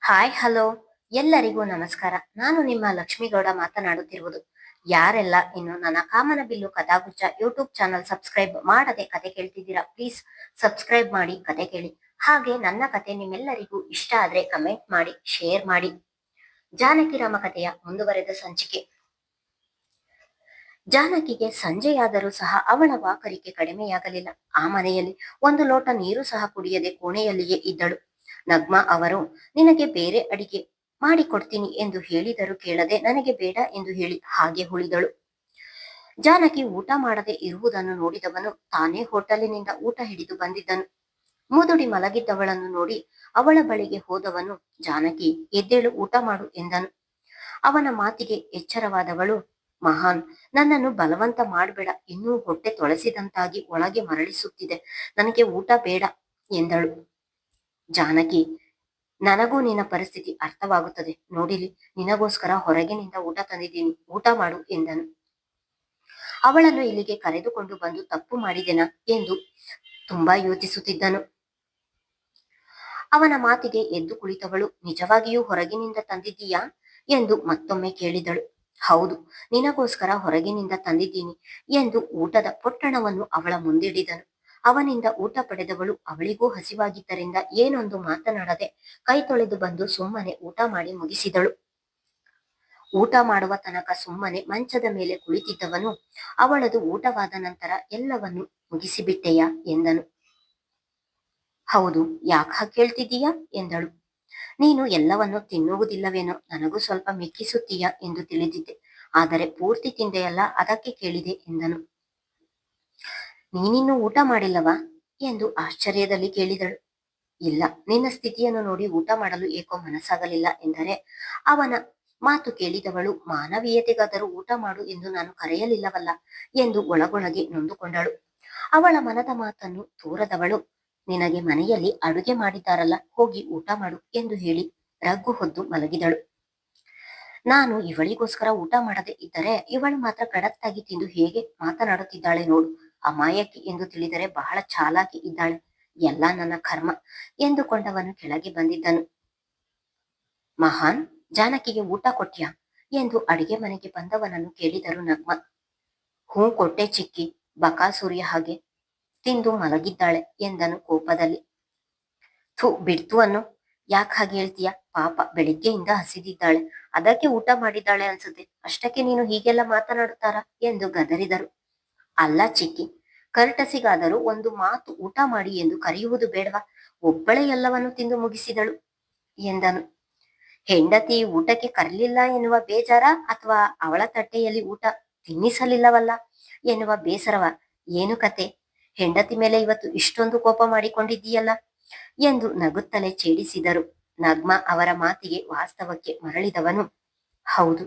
Hi hello ಎಲ್ಲರಿಗೂ ನಮಸ್ಕಾರ. ನಾನು ನಿಮ್ಮ ಲಕ್ಷ್ಮೀಗೌಡ ಮಾತನಾಡುತ್ತಿರುವುದು. ಯಾರೆಲ್ಲ ಇನ್ನು ನನ್ನ ಕಾಮನಬಿಲ್ಲು ಕಥಾಗುಚ್ಚ ಯೂಟ್ಯೂಬ್ ಚಾನಲ್ ಸಬ್ಸ್ಕ್ರೈಬ್ ಮಾಡದೆ ಕತೆ ಕೇಳ್ತಿದ್ದೀರಾ, ಪ್ಲೀಸ್ ಸಬ್ಸ್ಕ್ರೈಬ್ ಮಾಡಿ ಕತೆ ಕೇಳಿ. ಹಾಗೆ ನನ್ನ ಕತೆ ನಿಮ್ಮೆಲ್ಲರಿಗೂ ಇಷ್ಟ ಆದ್ರೆ ಕಮೆಂಟ್ ಮಾಡಿ, ಶೇರ್ ಮಾಡಿ. ಜಾನಕಿ ರಾಮ ಕಥೆಯ ಮುಂದುವರೆದ ಸಂಚಿಕೆ. ಜಾನಕಿಗೆ ಸಂಜೆಯಾದರೂ ಸಹ ಅವಳ ವಾಕರಿಕೆ ಕಡಿಮೆಯಾಗಲಿಲ್ಲ. ಆ ಮನೆಯಲ್ಲಿ ಒಂದು ಲೋಟ ನೀರು ಸಹ ಕುಡಿಯದೆ ಕೋಣೆಯಲ್ಲಿಯೇ ಇದ್ದಳು. ನಗ್ಮಾ ಅವರು ನಿನಗೆ ಬೇರೆ ಅಡಿಗೆ ಮಾಡಿಕೊಡ್ತೀನಿ ಎಂದು ಹೇಳಿದರೂ ಕೇಳದೆ ನನಗೆ ಬೇಡ ಎಂದು ಹೇಳಿ ಹಾಗೆ ಉಳಿದಳು. ಜಾನಕಿ ಊಟ ಮಾಡದೆ ಇರುವುದನ್ನು ನೋಡಿದವನು ತಾನೇ ಹೋಟೆಲಿನಿಂದ ಊಟ ಹಿಡಿದು ಬಂದಿದ್ದನು. ಮುದುಡಿ ಮಲಗಿದ್ದವಳನ್ನು ನೋಡಿ ಅವಳ ಬಳಿಗೆ ಹೋದವನು, ಜಾನಕಿ ಎದ್ದೇಳು, ಊಟ ಮಾಡು ಎಂದನು. ಅವನ ಮಾತಿಗೆ ಎಚ್ಚರವಾದವಳು, ಮಹಾನ್, ನನ್ನನ್ನು ಬಲವಂತ ಮಾಡಬೇಡ, ಇನ್ನೂ ಹೊಟ್ಟೆ ತೊಳೆಸಿದಂತಾಗಿ ಒಳಗೆ ಮರಳಿಸುತ್ತಿದೆ, ನನಗೆ ಊಟ ಬೇಡ ಎಂದಳು. ಜಾನಕಿ, ನನಗೂ ನಿನ್ನ ಪರಿಸ್ಥಿತಿ ಅರ್ಥವಾಗುತ್ತದೆ, ನೋಡಿಲಿ ನಿನಗೋಸ್ಕರ ಹೊರಗಿನಿಂದ ಊಟ ತಂದಿದ್ದೀನಿ, ಊಟ ಮಾಡು ಎಂದನು. ಅವಳನ್ನು ಇಲ್ಲಿಗೆ ಕರೆದುಕೊಂಡು ಬಂದು ತಪ್ಪು ಮಾಡಿದೆನಾ ಎಂದು ತುಂಬಾ ಯೋಚಿಸುತ್ತಿದ್ದನು. ಅವನ ಮಾತಿಗೆ ಎದ್ದು ಕುಳಿತವಳು, ನಿಜವಾಗಿಯೂ ಹೊರಗಿನಿಂದ ತಂದಿದ್ದೀಯಾ ಎಂದು ಮತ್ತೊಮ್ಮೆ ಕೇಳಿದಳು. ಹೌದು, ನಿನಗೋಸ್ಕರ ಹೊರಗಿನಿಂದ ತಂದಿದ್ದೀನಿ ಎಂದು ಊಟದ ಪೊಟ್ಟಣವನ್ನು ಅವಳ ಮುಂದಿಡಿದನು. ಅವನಿಂದ ಊಟ ಪಡೆದವಳು ಅವಳಿಗೂ ಹಸಿವಾಗಿದ್ದರಿಂದ ಏನೊಂದು ಮಾತನಾಡದೆ ಕೈ ತೊಳೆದು ಬಂದು ಸುಮ್ಮನೆ ಊಟ ಮಾಡಿ ಮುಗಿಸಿದಳು. ಊಟ ಮಾಡುವ ತನಕ ಸುಮ್ಮನೆ ಮಂಚದ ಮೇಲೆ ಕುಳಿತಿದ್ದವನು, ಅವಳದು ಊಟವಾದ ನಂತರ ಎಲ್ಲವನ್ನು ಮುಗಿಸಿಬಿಟ್ಟೆಯಾ ಎಂದನು. ಹೌದು, ಯಾಕ ಕೇಳ್ತಿದ್ದೀಯಾ ಎಂದಳು. ನೀನು ಎಲ್ಲವನ್ನು ತಿನ್ನುವುದಿಲ್ಲವೇನೋ, ನನಗೂ ಸ್ವಲ್ಪ ಮಿಕ್ಕಿಸುತ್ತೀಯಾ ಎಂದು ತಿಳಿದಿದ್ದೆ, ಆದರೆ ಪೂರ್ತಿ ತಿಂದೆಯಲ್ಲ, ಅದಕ್ಕೆ ಕೇಳಿದೆ ಎಂದನು. ನೀನಿನ್ನೂ ಊಟ ಮಾಡಿಲ್ಲವಾ ಎಂದು ಆಶ್ಚರ್ಯದಲ್ಲಿ ಕೇಳಿದಳು. ಇಲ್ಲ, ನಿನ್ನ ಸ್ಥಿತಿಯನ್ನು ನೋಡಿ ಊಟ ಮಾಡಲು ಏಕೋ ಮನಸ್ಸಾಗಲಿಲ್ಲ ಎಂದರೆ ಅವನ ಮಾತು ಕೇಳಿದವಳು, ಮಾನವೀಯತೆಗಾದರೂ ಊಟ ಮಾಡು ಎಂದು ನಾನು ಕರೆಯಲಿಲ್ಲವಲ್ಲ ಎಂದು ಒಳಗೊಳಗೆ ನೊಂದುಕೊಂಡಳು. ಅವಳ ಮನದ ಮಾತನ್ನು ತೋರದವಳು, ನಿನಗೆ ಮನೆಯಲ್ಲಿ ಅಡುಗೆ ಮಾಡಿದ್ದಾರಲ್ಲ, ಹೋಗಿ ಊಟ ಮಾಡು ಎಂದು ಹೇಳಿ ರಗ್ಗು ಹೊದ್ದು ಮಲಗಿದಳು. ನಾನು ಇವಳಿಗೋಸ್ಕರ ಊಟ ಮಾಡದೆ ಇದ್ದರೆ ಇವಳು ಮಾತ್ರ ಕಡತ್ತಾಗಿ ತಿಂದು ಹೇಗೆ ಮಾತನಾಡುತ್ತಿದ್ದಾಳೆ ನೋಡು, ಅಮಾಯಕಿ ಎಂದು ತಿಳಿದರೆ ಬಹಳ ಚಾಲಾಕಿ ಇದ್ದಾಳೆ, ಎಲ್ಲ ನನ್ನ ಕರ್ಮ ಎಂದುಕೊಂಡವನು ಕೆಳಗೆ ಬಂದಿದ್ದನು. ಮಹಾನ್, ಜಾನಕಿಗೆ ಊಟ ಕೊಟ್ಯಾ ಎಂದು ಅಡಿಗೆ ಮನೆಗೆ ಬಂದವನನ್ನು ಕೇಳಿದರು ನಗ್ಮ. ಹೂ ಕೊಟ್ಟೆ ಚಿಕ್ಕಿ, ಬಕಾಸೂರ್ಯ ಹಾಗೆ ತಿಂದು ಮಲಗಿದ್ದಾಳೆ ಎಂದನು ಕೋಪದಲ್ಲಿ. ಥೂ ಬಿಡ್ತು ಅನ್ನು, ಯಾಕೆ ಹಾಗೆ ಹೇಳ್ತೀಯ, ಪಾಪ ಬೆಳಿಗ್ಗೆಯಿಂದ ಹಸಿದಿದ್ದಾಳೆ, ಅದಕ್ಕೆ ಊಟ ಮಾಡಿದ್ದಾಳೆ ಅನ್ಸುತ್ತೆ, ಅಷ್ಟಕ್ಕೆ ನೀನು ಹೀಗೆಲ್ಲ ಮಾತನಾಡುತ್ತಾರ ಎಂದು ಗದರಿದರು. ಅಲ್ಲ ಚಿಕ್ಕಿ, ಕರ್ಟಸಿಗಾದರೂ ಒಂದು ಮಾತು ಊಟ ಮಾಡಿ ಎಂದು ಕರೆಯುವುದು ಬೇಡವಾ, ಒಬ್ಬಳೇ ಎಲ್ಲವನ್ನು ತಿಂದು ಮುಗಿಸಿದಳು ಎಂದನು. ಹೆಂಡತಿ ಊಟಕ್ಕೆ ಕರಲಿಲ್ಲ ಎನ್ನುವ ಬೇಜಾರ, ಅಥವಾ ಅವಳ ತಟ್ಟೆಯಲ್ಲಿ ಊಟ ತಿನ್ನಿಸಲಿಲ್ಲವಲ್ಲ ಎನ್ನುವ ಬೇಸರವ, ಏನು ಕತೆ, ಹೆಂಡತಿ ಮೇಲೆ ಇವತ್ತು ಇಷ್ಟೊಂದು ಕೋಪ ಮಾಡಿಕೊಂಡಿದ್ದೀಯಲ್ಲ ಎಂದು ನಗುತ್ತಲೇ ಛೇಡಿಸಿದರು. ನಗ್ಮಾ ಅವರ ಮಾತಿಗೆ ವಾಸ್ತವಕ್ಕೆ ಮರಳಿದವನು, ಹೌದು,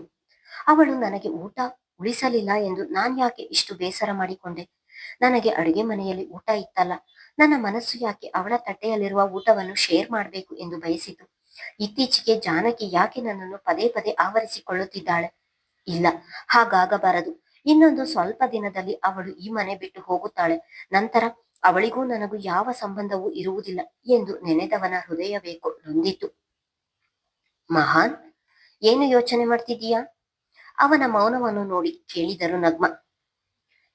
ಅವಳು ನನಗೆ ಊಟ ಉಳಿಸಲಿಲ್ಲ ಎಂದು ನಾನ್ಯಾಕೆ ಇಷ್ಟು ಬೇಸರ ಮಾಡಿಕೊಂಡೆ, ನನಗೆ ಅಡುಗೆ ಮನೆಯಲ್ಲಿ ಊಟ ಇತ್ತಲ್ಲ, ನನ್ನ ಮನಸ್ಸು ಯಾಕೆ ಅವಳ ತಟ್ಟೆಯಲ್ಲಿರುವ ಊಟವನ್ನು ಶೇರ್ ಮಾಡಬೇಕು ಎಂದು ಬಯಸಿತು. ಇತ್ತೀಚೆಗೆ ಜಾನಕಿ ಯಾಕೆ ನನ್ನನ್ನು ಪದೇ ಪದೇ ಆವರಿಸಿಕೊಳ್ಳುತ್ತಿದ್ದಾಳೆ, ಇಲ್ಲ, ಹಾಗಾಗಬಾರದು, ಇನ್ನೊಂದು ಸ್ವಲ್ಪ ದಿನದಲ್ಲಿ ಅವಳು ಈ ಮನೆ ಬಿಟ್ಟು ಹೋಗುತ್ತಾಳೆ, ನಂತರ ಅವಳಿಗೂ ನನಗೂ ಯಾವ ಸಂಬಂಧವೂ ಇರುವುದಿಲ್ಲ ಎಂದು ನೆನೆದವನ ಹೃದಯ ಬೇಕೋ ನೊಂದಿತು. ಮಹಾನ್, ಏನು ಯೋಚನೆ ಮಾಡ್ತಿದ್ದೀಯಾ ಅವನ ಮೌನವನ್ನು ನೋಡಿ ಕೇಳಿದರು ನಗ್ಮ.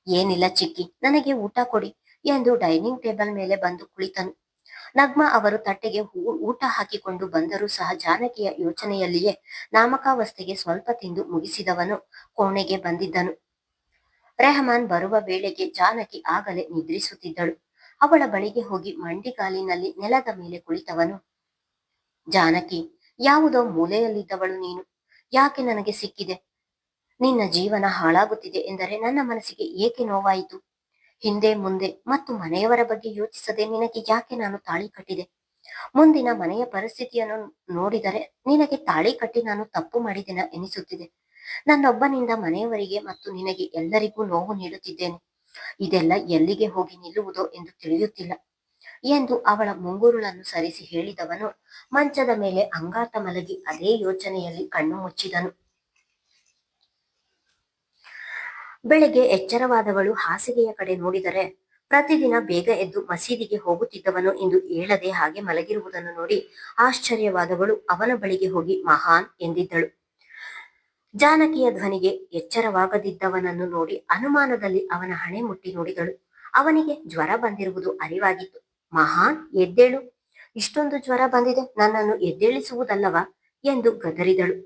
ಏನಿಲ್ಲ ಚಿಕ್ಕಿ, ನನಗೆ ಊಟ ಕೊಡಿ ಎಂದು ಡೈನಿಂಗ್ ಟೇಬಲ್ ಮೇಲೆ ಬಂದು ಕುಳಿತನು. ನಗ್ಮ ಅವರು ತಟ್ಟೆಗೆ ಊಟ ಹಾಕಿಕೊಂಡು ಬಂದರೂ ಸಹ ಜಾನಕಿಯ ಯೋಚನೆಯಲ್ಲಿಯೇ ನಾಮಕಾವಸ್ಥೆಗೆ ಸ್ವಲ್ಪ ತಿಂದು ಮುಗಿಸಿದವನು ಕೋಣೆಗೆ ಬಂದಿದ್ದನು. ರೆಹಮಾನ್ ಬರುವ ವೇಳೆಗೆ ಜಾನಕಿ ಆಗಲೇ ನಿದ್ರಿಸುತ್ತಿದ್ದಳು. ಅವಳ ಬಳಿಗೆ ಹೋಗಿ ಮಂಡಿಗಾಲಿನಲ್ಲಿ ನೆಲದ ಮೇಲೆ ಕುಳಿತವನು, ಜಾನಕಿ, ಯಾವುದೋ ಮೂಲೆಯಲ್ಲಿದ್ದವಳು ನೀನು, ಯಾಕೆ ನನಗೆ ಸಿಕ್ಕಿದೆ, ನಿನ್ನ ಜೀವನ ಹಾಳಾಗುತ್ತಿದೆ ಎಂದರೆ ನನ್ನ ಮನಸ್ಸಿಗೆ ಏಕೆ ನೋವಾಯಿತು, ಹಿಂದೆ ಮುಂದೆ ಮತ್ತು ಮನೆಯವರ ಬಗ್ಗೆ ಯೋಚಿಸದೆ ನಿನಗೆ ಯಾಕೆ ನಾನು ತಾಳಿ ಕಟ್ಟಿದೆ, ಮುಂದಿನ ಮನೆಯ ಪರಿಸ್ಥಿತಿಯನ್ನು ನೋಡಿದರೆ ನಿನಗೆ ತಾಳಿ ಕಟ್ಟಿ ನಾನು ತಪ್ಪು ಮಾಡಿದೆನಾ ಎನಿಸುತ್ತಿದೆ, ನನ್ನೊಬ್ಬನಿಂದ ಮನೆಯವರಿಗೆ ಮತ್ತು ನಿನಗೆ ಎಲ್ಲರಿಗೂ ನೋವು ನೀಡುತ್ತಿದ್ದೇನೆ, ಇದೆಲ್ಲ ಎಲ್ಲಿಗೆ ಹೋಗಿ ನಿಲ್ಲುವುದೋ ಎಂದು ತಿಳಿಯುತ್ತಿಲ್ಲ ಎಂದು ಅವಳ ಮುಂಗುರುಳನ್ನು ಸರಿಸಿ ಹೇಳಿದವನು ಮಂಚದ ಮೇಲೆ ಅಂಗಾತ ಮಲಗಿ ಅದೇ ಯೋಚನೆಯಲ್ಲಿ ಕಣ್ಣು ಮುಚ್ಚಿದನು. ಬೆಳಿಗ್ಗೆ ಎಚ್ಚರವಾದವಳು ಹಾಸಿಗೆಯ ಕಡೆ ನೋಡಿದರೆ ಪ್ರತಿದಿನ ಬೇಗ ಎದ್ದು ಮಸೀದಿಗೆ ಹೋಗುತ್ತಿದ್ದವನು ಇಂದು ಏಳದೆ ಹಾಗೆ ಮಲಗಿರುವುದನ್ನು ನೋಡಿ ಆಶ್ಚರ್ಯವಾದವಳು ಅವನ ಬಳಿಗೆ ಹೋಗಿ ಮಹಾನ್ ಎಂದಿದ್ದಳು. ಜಾನಕಿಯ ಧ್ವನಿಗೆ ಎಚ್ಚರವಾಗದಿದ್ದವನನ್ನು ನೋಡಿ ಅನುಮಾನದಲ್ಲಿ ಅವನ ಹಣೆ ಮುಟ್ಟಿ ನೋಡಿದಳು. ಅವನಿಗೆ ಜ್ವರ ಬಂದಿರುವುದು ಅರಿವಾಗಿತ್ತು. ಮಹಾನ್, ಎದ್ದೇಳು, ಇಷ್ಟೊಂದು ಜ್ವರ ಬಂದಿದೆ, ನನ್ನನ್ನು ಎದ್ದೇಳಿಸುವುದಲ್ಲವಾ ಎಂದು ಗದರಿದಳು.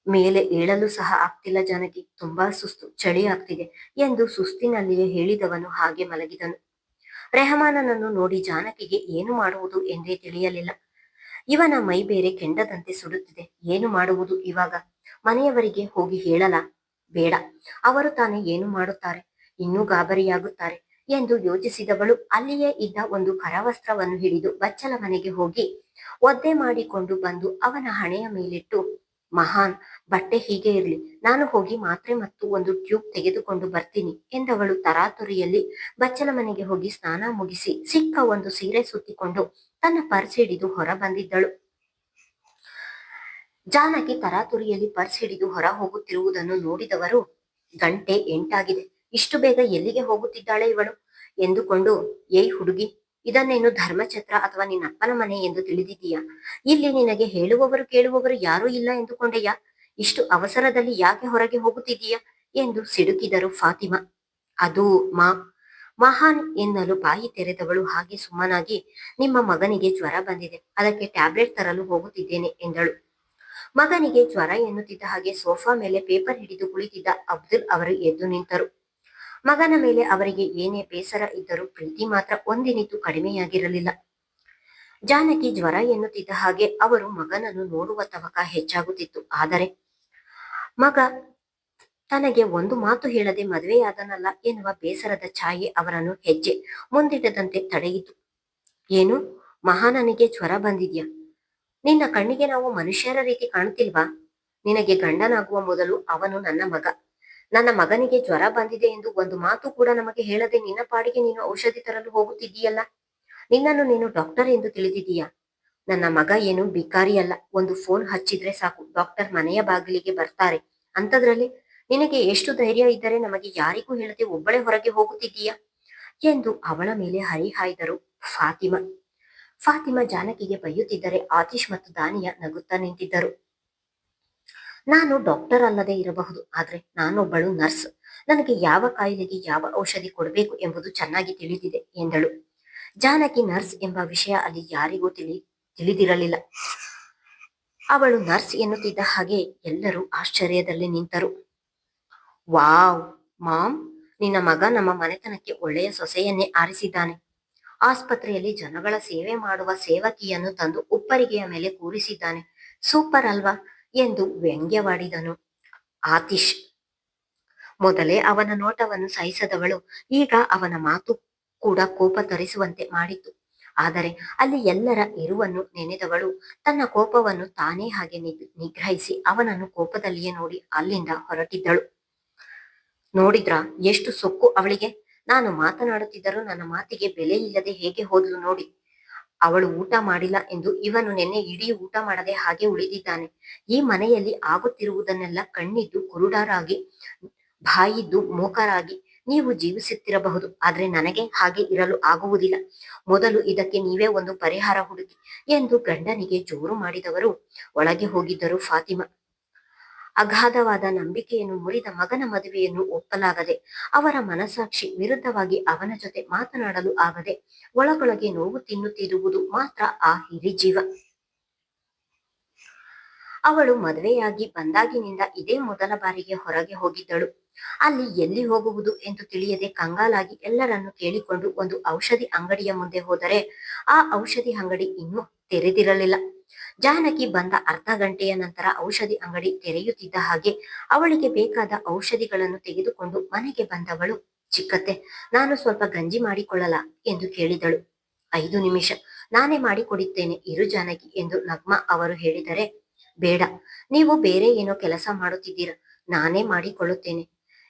ಮೇಲೆ ಏಳಲು ಸಹ ಆಗ್ತಿಲ್ಲ ಜಾನಕಿ, ತುಂಬಾ ಸುಸ್ತು, ಚಳಿ ಆಗ್ತಿದೆ ಎಂದು ಸುಸ್ತಿನಲ್ಲಿಯೇ ಹೇಳಿದವನು ಹಾಗೆ ಮಲಗಿದನು. ರೆಹಮಾನನನ್ನು ನೋಡಿ ಜಾನಕಿಗೆ ಏನು ಮಾಡುವುದು ಎಂದೇ ತಿಳಿಯಲಿಲ್ಲ. ಇವನ ಮೈ ಬೇರೆ ಕೆಂಡದಂತೆ ಸುಡುತ್ತಿದೆ. ಏನು ಮಾಡುವುದು ಇವಾಗ? ಮನೆಯವರಿಗೆ ಹೋಗಿ ಹೇಳಲ? ಬೇಡ, ಅವರು ತಾನೇ ಏನು ಮಾಡುತ್ತಾರೆ, ಇನ್ನೂ ಗಾಬರಿಯಾಗುತ್ತಾರೆ ಎಂದು ಯೋಚಿಸಿದವಳು ಅಲ್ಲಿಯೇ ಇದ್ದ ಒಂದು ಕರವಸ್ತ್ರವನ್ನು ಹಿಡಿದು ಬಚ್ಚಲ ಮನೆಗೆ ಹೋಗಿ ಒದ್ದೆ ಮಾಡಿಕೊಂಡು ಬಂದು ಅವನ ಹಣೆಯ ಮೇಲಿಟ್ಟು, ಮಹಾನ್, ಬಟ್ಟೆ ಹೀಗೆ ಇರ್ಲಿ, ನಾನು ಹೋಗಿ ಮಾತ್ರೆ ಮತ್ತು ಒಂದು ಟ್ಯೂಬ್ ತೆಗೆದುಕೊಂಡು ಬರ್ತೀನಿ ಎಂದವಳು ತರಾತುರಿಯಲ್ಲಿ ಬಚ್ಚಲ ಮನೆಗೆ ಹೋಗಿ ಸ್ನಾನ ಮುಗಿಸಿ ಸಿಕ್ಕ ಒಂದು ಸೀರೆ ಸುತ್ತಿಕೊಂಡು ತನ್ನ ಪರ್ಸ್ ಹಿಡಿದು ಹೊರ ಬಂದಿದ್ದಳು. ಜಾನಕಿ ತರಾತುರಿಯಲ್ಲಿ ಪರ್ಸ್ ಹಿಡಿದು ಹೊರ ಹೋಗುತ್ತಿರುವುದನ್ನು ನೋಡಿದವರು, ಗಂಟೆ 8 ಇಷ್ಟು ಬೇಗ ಎಲ್ಲಿಗೆ ಹೋಗುತ್ತಿದ್ದಾಳೆ ಇವಳು ಎಂದುಕೊಂಡು, ಏಯ್ ಹುಡುಗಿ, ಇದನ್ನೇನು ಧರ್ಮಛತ್ರ ಅಥವಾ ನಿನ್ನಪ್ಪನ ಮನೆ ಎಂದು ತಿಳಿದಿದ್ದೀಯಾ? ಇಲ್ಲಿ ನಿನಗೆ ಹೇಳುವವರು ಕೇಳುವವರು ಯಾರೂ ಇಲ್ಲ ಎಂದುಕೊಂಡೆಯಾ? ಇಷ್ಟು ಅವಸರದಲ್ಲಿ ಯಾಕೆ ಹೊರಗೆ ಹೋಗುತ್ತಿದ್ದೀಯಾ ಎಂದು ಸಿಡುಕಿದರು ಫಾತಿಮಾ. ಅದು ಮಹಾನ್ ಎನ್ನಲು ಬಾಯಿ ತೆರೆದವಳು ಹಾಗೆ ಸುಮ್ಮನಾಗಿ, ನಿಮ್ಮ ಮಗನಿಗೆ ಜ್ವರ ಬಂದಿದೆ, ಅದಕ್ಕೆ ಟ್ಯಾಬ್ಲೆಟ್ ತರಲು ಹೋಗುತ್ತಿದ್ದೇನೆ ಎಂದಳು. ಮಗನಿಗೆ ಜ್ವರ ಎನ್ನುತ್ತಿದ್ದ ಹಾಗೆ ಸೋಫಾ ಮೇಲೆ ಪೇಪರ್ ಹಿಡಿದು ಕುಳಿತಿದ್ದ ಅಬ್ದುಲ್ ಅವರು ಎದ್ದು ನಿಂತರು. ಮಗನ ಮೇಲೆ ಅವರಿಗೆ ಏನೇ ಬೇಸರ ಇದ್ದರೂ ಪ್ರೀತಿ ಮಾತ್ರ ಒಂದಿನಿತೂ ಕಡಿಮೆಯಾಗಿರಲಿಲ್ಲ. ಜಾನಕಿ ಜ್ವರ ಎನ್ನುತ್ತಿದ್ದ ಹಾಗೆ ಅವರು ಮಗನನ್ನು ನೋಡುವ ತವಕ ಹೆಚ್ಚಾಗುತ್ತಿತ್ತು. ಆದರೆ ಮಗ ತನಗೆ ಒಂದು ಮಾತು ಹೇಳದೆ ಮದುವೆಯಾದನಲ್ಲ ಎನ್ನುವ ಬೇಸರದ ಛಾಯೆ ಅವರನ್ನು ಹೆಜ್ಜೆ ಮುಂದಿಡದಂತೆ ತಡೆಯಿತು. ಏನು, ಮಹಾನನಿಗೆ ಜ್ವರ ಬಂದಿದ್ಯಾ? ನಿನ್ನ ಕಣ್ಣಿಗೆ ನಾವು ಮನುಷ್ಯರ ರೀತಿ ಕಾಣುತ್ತಿಲ್ವಾ? ನಿನಗೆ ಗಂಡನಾಗುವ ಮೊದಲು ಅವನು ನನ್ನ ಮಗ. ನನ್ನ ಮಗನಿಗೆ ಜ್ವರ ಬಂದಿದೆ ಎಂದು ಒಂದು ಮಾತು ಕೂಡ ನಮಗೆ ಹೇಳದೆ ನಿನ್ನ ಪಾಡಿಗೆ ನೀನು ಔಷಧಿ ತರಲು ಹೋಗುತ್ತಿದ್ದೀಯಲ್ಲ. ನಿನ್ನನ್ನು ನೀನು ಡಾಕ್ಟರ್ ಎಂದು ತಿಳಿದಿದ್ದೀಯಾ? ನನ್ನ ಮಗ ಏನು ಬಿಕಾರಿಯಲ್ಲ, ಒಂದು ಫೋನ್ ಹಚ್ಚಿದ್ರೆ ಸಾಕು, ಡಾಕ್ಟರ್ ಮನೆಯ ಬಾಗಿಲಿಗೆ ಬರ್ತಾರೆ. ಅಂಥದ್ರಲ್ಲಿ ನಿನಗೆ ಎಷ್ಟು ಧೈರ್ಯ ಇದ್ದರೆ ನಮಗೆ ಯಾರಿಗೂ ಹೇಳದೆ ಒಬ್ಬಳೇ ಹೊರಗೆ ಹೋಗುತ್ತಿದ್ದೀಯಾ ಎಂದು ಅವಳ ಮೇಲೆ ಹರಿಹಾಯ್ದರು ಫಾತಿಮಾ. ಫಾತಿಮಾ ಜಾನಕಿಗೆ ಬೈಯುತ್ತಿದ್ದರೆ ಆತಿಶ್ ಮತ್ತು ದಾನಿಯಾ ನಗುತ್ತಾ ನಿಂತಿದ್ದರು. ನಾನು ಡಾಕ್ಟರ್ ಅಲ್ಲದೆ ಇರಬಹುದು, ಆದ್ರೆ ನಾನೊಬ್ಬಳು ನರ್ಸ್. ನನಗೆ ಯಾವ ಕಾಯಿಲೆಗೆ ಯಾವ ಔಷಧಿ ಕೊಡಬೇಕು ಎಂಬುದು ಚೆನ್ನಾಗಿ ತಿಳಿದಿದೆ ಎಂದಳು. ಜಾನಕಿ ನರ್ಸ್ ಎಂಬ ವಿಷಯ ಅಲ್ಲಿ ಯಾರಿಗೂ ತಿಳಿದಿರಲಿಲ್ಲ. ಅವಳು ನರ್ಸ್ ಎನ್ನುತ್ತಿದ್ದ ಹಾಗೆ ಎಲ್ಲರೂ ಆಶ್ಚರ್ಯದಲ್ಲಿ ನಿಂತರು. ವಾವ್ ಮಾಮ್, ನಿನ್ನ ಮಗ ನಮ್ಮ ಮನೆತನಕ್ಕೆ ಒಳ್ಳೆಯ ಸೊಸೆಯನ್ನೇ ಆರಿಸಿದ್ದಾನೆ. ಆಸ್ಪತ್ರೆಯಲ್ಲಿ ಜನಗಳ ಸೇವೆ ಮಾಡುವ ಸೇವಕಿಯನ್ನು ತಂದು ಉಪ್ಪರಿಗೆಯ ಮೇಲೆ ಕೂರಿಸಿದ್ದಾನೆ. ಸೂಪರ್ ಅಲ್ವಾ ಎಂದು ವ್ಯಂಗ್ಯವಾಡಿದನು ಆತಿಶ್. ಮೊದಲೇ ಅವನ ನೋಟವನ್ನು ಸಹಿಸದವಳು ಈಗ ಅವನ ಮಾತು ಕೂಡ ಕೋಪ ತರಿಸುವಂತೆ ಮಾಡಿತ್ತು. ಆದರೆ ಅಲ್ಲಿ ಎಲ್ಲರ ಇರುವನ್ನು ನೆನೆದವಳು ತನ್ನ ಕೋಪವನ್ನು ತಾನೇ ಹಾಗೆ ನಿಗ್ರಹಿಸಿ ಅವನನ್ನು ಕೋಪದಲ್ಲಿಯೇ ನೋಡಿ ಅಲ್ಲಿಂದ ಹೊರಟಿದ್ದಳು. ನೋಡಿದ್ರಾ ಎಷ್ಟು ಸೊಕ್ಕು ಅವಳಿಗೆ? ನಾನು ಮಾತನಾಡುತ್ತಿದ್ದರೂ ನನ್ನ ಮಾತಿಗೆ ಬೆಲೆ ಇಲ್ಲದೆ ಹೇಗೆ ಹೋದ್ಲು ನೋಡಿ. ಅವಳು ಊಟ ಮಾಡಿಲ್ಲ ಎಂದು ಇವನು ನಿನ್ನೆ ಇಡೀ ಊಟ ಮಾಡದೆ ಹಾಗೆ ಉಳಿದಿದ್ದಾನೆ. ಈ ಮನೆಯಲ್ಲಿ ಆಗುತ್ತಿರುವುದನ್ನೆಲ್ಲ ಕಣ್ಣಿದ್ದು ಕುರುಡರಾಗಿ, ಬಾಯಿದ್ದು ಮೂಕರಾಗಿ ನೀವು ಜೀವಿಸುತ್ತಿರಬಹುದು, ಆದ್ರೆ ನನಗೆ ಹಾಗೆ ಇರಲು ಆಗುವುದಿಲ್ಲ. ಮೊದಲು ಇದಕ್ಕೆ ನೀವೇ ಒಂದು ಪರಿಹಾರ ಹುಡುಕಿ ಎಂದು ಗಂಡನಿಗೆ ಜೋರು ಮಾಡಿದವರು ಒಳಗೆ ಹೋಗಿದ್ದರು ಫಾತಿಮಾ. ಅಗಾಧವಾದ ನಂಬಿಕೆಯನ್ನು ಮುರಿದ ಮಗನ ಮದುವೆಯನ್ನು ಒಪ್ಪಲಾಗದೆ, ಅವರ ಮನಸಾಕ್ಷಿ ವಿರುದ್ಧವಾಗಿ ಅವನ ಜೊತೆ ಮಾತನಾಡಲು ಆಗದೆ ಒಳಗೊಳಗೆ ನೋವು ತಿನ್ನುತ್ತಿರುವುದು ಮಾತ್ರ ಆ ಹಿರಿಜೀವ. ಅವಳು ಮದುವೆಯಾಗಿ ಬಂದಾಗಿನಿಂದ ಇದೇ ಮೊದಲ ಬಾರಿಗೆ ಹೊರಗೆ ಹೋಗಿದ್ದಳು. ಅಲ್ಲಿ ಎಲ್ಲಿ ಹೋಗುವುದು ಎಂದು ತಿಳಿಯದೆ ಕಂಗಾಲಾಗಿ ಎಲ್ಲರನ್ನು ಕೇಳಿಕೊಂಡು ಒಂದು ಔಷಧಿ ಅಂಗಡಿಯ ಮುಂದೆ ಹೋದರೆ ಆ ಔಷಧಿ ಅಂಗಡಿ ಇನ್ನೂ ತೆರೆದಿರಲಿಲ್ಲ. ಜಾನಕಿ ಬಂದ ಅರ್ಧ ಗಂಟೆಯ ನಂತರ ಔಷಧಿ ಅಂಗಡಿ ತೆರೆಯುತ್ತಿದ್ದ ಹಾಗೆ ಅವಳಿಗೆ ಬೇಕಾದ ಔಷಧಿಗಳನ್ನು ತೆಗೆದುಕೊಂಡು ಮನೆಗೆ ಬಂದವಳು, ಚಿಕ್ಕತ್ತೆ, ನಾನು ಸ್ವಲ್ಪ ಗಂಜಿ ಮಾಡಿಕೊಳ್ಳಲ ಎಂದು ಕೇಳಿದಳು. 5 ನಿಮಿಷ, ನಾನೇ ಮಾಡಿಕೊಡುತ್ತೇನೆ ಇರು ಜಾನಕಿ ಎಂದು ನಗ್ಮಾ ಅವರು ಹೇಳಿದರೆ, ಬೇಡ, ನೀವು ಬೇರೆ ಏನೋ ಕೆಲಸ ಮಾಡುತ್ತಿದ್ದೀರಾ, ನಾನೇ ಮಾಡಿಕೊಳ್ಳುತ್ತೇನೆ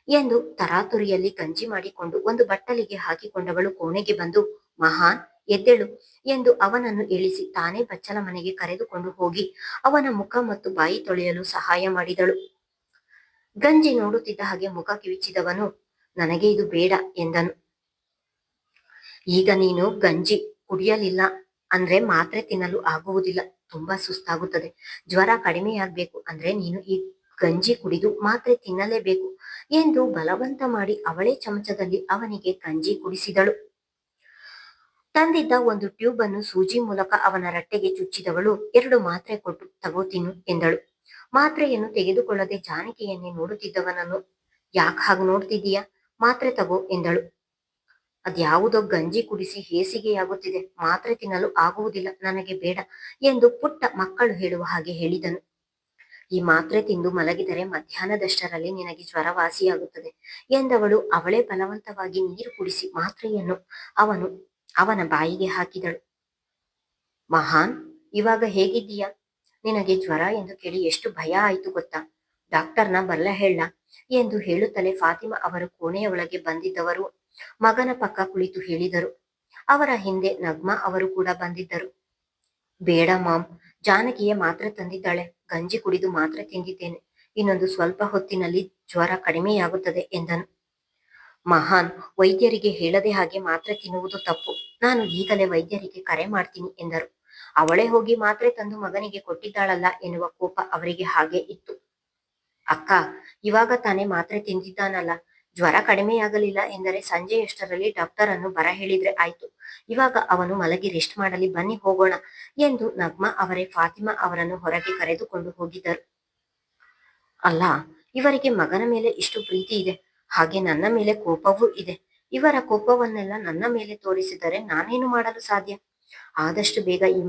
ಎಂದು ತರಾತುರಿಯಲ್ಲಿ ಗಂಜಿ ಮಾಡಿಕೊಂಡು ಒಂದು ಬಟ್ಟಲಿಗೆ ಹಾಕಿಕೊಂಡವಳು ಕೋಣೆಗೆ ಬಂದು, ಮಹಾನ್, ಎದ್ದೇಳು ಎಂದು ಅವನನ್ನು ಇಳಿಸಿ ತಾನೇ ಬಚ್ಚಲ ಮನೆಗೆ ಕರೆದುಕೊಂಡು ಹೋಗಿ ಅವನ ಮುಖ ಮತ್ತು ಬಾಯಿ ತೊಳೆಯಲು ಸಹಾಯ ಮಾಡಿದಳು. ಗಂಜಿ ನೋಡುತ್ತಿದ್ದ ಹಾಗೆ ಮುಖ ಕಿವಿಚಿದವನು, ನನಗೆ ಇದು ಬೇಡ ಎಂದನು. ಈಗ ನೀನು ಗಂಜಿ ಕುಡಿಯಲಿಲ್ಲ ಅಂದ್ರೆ ಮಾತ್ರೆ ತಿನ್ನಲು ಆಗುವುದಿಲ್ಲ. ತುಂಬಾ ಸುಸ್ತಾಗುತ್ತದೆ. ಜ್ವರ ಕಡಿಮೆಯಾಗ್ಬೇಕು ಅಂದ್ರೆ ನೀನು ಈ ಗಂಜಿ ಕುಡಿದು ಮಾತ್ರೆ ತಿನ್ನಲೇಬೇಕು ಎಂದು ಬಲವಂತ ಮಾಡಿ ಅವಳೇ ಚಮಚದಲ್ಲಿ ಅವನಿಗೆ ಗಂಜಿ ಕುಡಿಸಿದಳು. ತಂದಿದ್ದ ಒಂದು ಟ್ಯೂಬ್ ಅನ್ನು ಸೂಜಿ ಮೂಲಕ ಅವನ ರಟ್ಟೆಗೆ ಚುಚ್ಚಿದವಳು 2 ಮಾತ್ರೆ ಕೊಟ್ಟು ತಗೋ ತಿನ್ನು ಎಂದಳು. ಮಾತ್ರೆಯನ್ನು ತೆಗೆದುಕೊಳ್ಳದೆ ಜಾನಕಿಯನ್ನೇ ನೋಡುತ್ತಿದ್ದವನನ್ನು ಯಾಕೆ ಹಾಗೆ ನೋಡ್ತಿದ್ದೀಯಾ, ಮಾತ್ರೆ ತಗೋ ಎಂದಳು. ಅದ್ಯಾವುದೋ ಗಂಜಿ ಕುಡಿಸಿ ಹೇಸಿಗೆಯಾಗುತ್ತಿದೆ, ಮಾತ್ರೆ ತಿನ್ನಲು ಆಗುವುದಿಲ್ಲ, ನನಗೆ ಬೇಡ ಎಂದು ಪುಟ್ಟ ಮಕ್ಕಳು ಹೇಳುವ ಹಾಗೆ ಹೇಳಿದನು. ಈ ಮಾತ್ರೆ ತಿಂದು ಮಲಗಿದರೆ ಮಧ್ಯಾಹ್ನದಷ್ಟರಲ್ಲಿ ನಿನಗೆ ಜ್ವರ ವಾಸಿಯಾಗುತ್ತದೆ ಎಂದವಳು ಅವಳೇ ಬಲವಂತವಾಗಿ ನೀರು ಕುಡಿಸಿ ಮಾತ್ರೆಯನ್ನು ಅವನು ಅವನ ಬಾಯಿಗೆ ಹಾಕಿದಳು. ಮಹಾನ್, ಇವಾಗ ಹೇಗಿದ್ದೀಯಾ? ನಿನಗೆ ಜ್ವರ ಎಂದು ಕೇಳಿ ಎಷ್ಟು ಭಯ ಆಯಿತು ಗೊತ್ತಾ? ಡಾಕ್ಟರ್ನ ಬರಲ ಹೇಳ ಎಂದು ಹೇಳುತ್ತಲೇ ಫಾತಿಮಾ ಅವರು ಕೋಣೆಯ ಒಳಗೆ ಬಂದಿದ್ದವರು ಮಗನ ಪಕ್ಕ ಕುಳಿತು ಹೇಳಿದರು. ಅವರ ಹಿಂದೆ ನಗ್ಮಾ ಅವರು ಕೂಡ ಬಂದಿದ್ದರು. ಬೇಡ ಮಾಮ್, ಜಾನಕಿಯ ಮಾತ್ರೆ ತಂದಿದ್ದಾಳೆ, ಗಂಜಿ ಕುಡಿದು ಮಾತ್ರೆ ತಿಂದಿದ್ದೇನೆ, ಇನ್ನೊಂದು ಸ್ವಲ್ಪ ಹೊತ್ತಿನಲ್ಲಿ ಜ್ವರ ಕಡಿಮೆಯಾಗುತ್ತದೆ ಎಂದನು. ಮಹಾನ್, ವೈದ್ಯರಿಗೆ ಹೇಳದೆ ಹಾಗೆ ಮಾತ್ರೆ ತಿನ್ನುವುದು ತಪ್ಪು, ನಾನು ಈಗಲೇ ವೈದ್ಯರಿಗೆ ಕರೆ ಮಾಡ್ತೀನಿ ಎಂದರು. ಅವಳೇ ಹೋಗಿ ಮಾತ್ರೆ ತಂದು ಮಗನಿಗೆ ಕೊಟ್ಟಿದ್ದಾಳಲ್ಲ ಎನ್ನುವ ಕೋಪ ಅವರಿಗೆ ಹಾಗೆ ಇತ್ತು. ಅಕ್ಕ, ಇವಾಗ ತಾನೇ ಮಾತ್ರೆ ತಿಂದಿದ್ದಾನಲ್ಲ, ಜ್ವರ ಕಡಿಮೆಯಾಗಲಿಲ್ಲ ಎಂದರೆ ಸಂಜೆಯಷ್ಟರಲ್ಲಿ ಡಾಕ್ಟರ್ ಅನ್ನು ಬರ ಹೇಳಿದ್ರೆ ಆಯ್ತು. ಇವಾಗ ಅವನು ಮಲಗಿ ರೆಸ್ಟ್ ಮಾಡಲಿ, ಬನ್ನಿ ಹೋಗೋಣ ಎಂದು ನಗ್ಮಾ ಅವರೇ ಫಾತಿಮಾ ಅವರನ್ನು ಹೊರಗೆ ಕರೆದುಕೊಂಡು ಹೋಗಿದ್ದರು. ಅಲ್ಲ, ಇವರಿಗೆ ಮಗನ ಮೇಲೆ ಇಷ್ಟು ಪ್ರೀತಿ ಇದೆ, ಹಾಗೆ ನನ್ನ ಮೇಲೆ ಕೋಪವೂ ಇದೆ. ಇವರ ಕೋಪವನ್ನೆಲ್ಲ ನನ್ನ ಮೇಲೆ ತೋರಿಸಿದರೆ ನಾನೇನು ಮಾಡಲು ಸಾಧ್ಯ? ಆದಷ್ಟು ಬೇಗ ಈ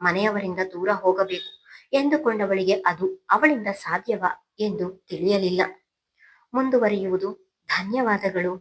ಮನೆಯವರಿಂದ ದೂರ ಹೋಗಬೇಕು ಎಂದುಕೊಂಡವಳಿಗೆ ಅದು ಅವಳಿಂದ ಸಾಧ್ಯವಾ ಎಂದು ತಿಳಿಯಲಿಲ್ಲ. ಮುಂದುವರಿಯುವುದು. ಧನ್ಯವಾದಗಳು.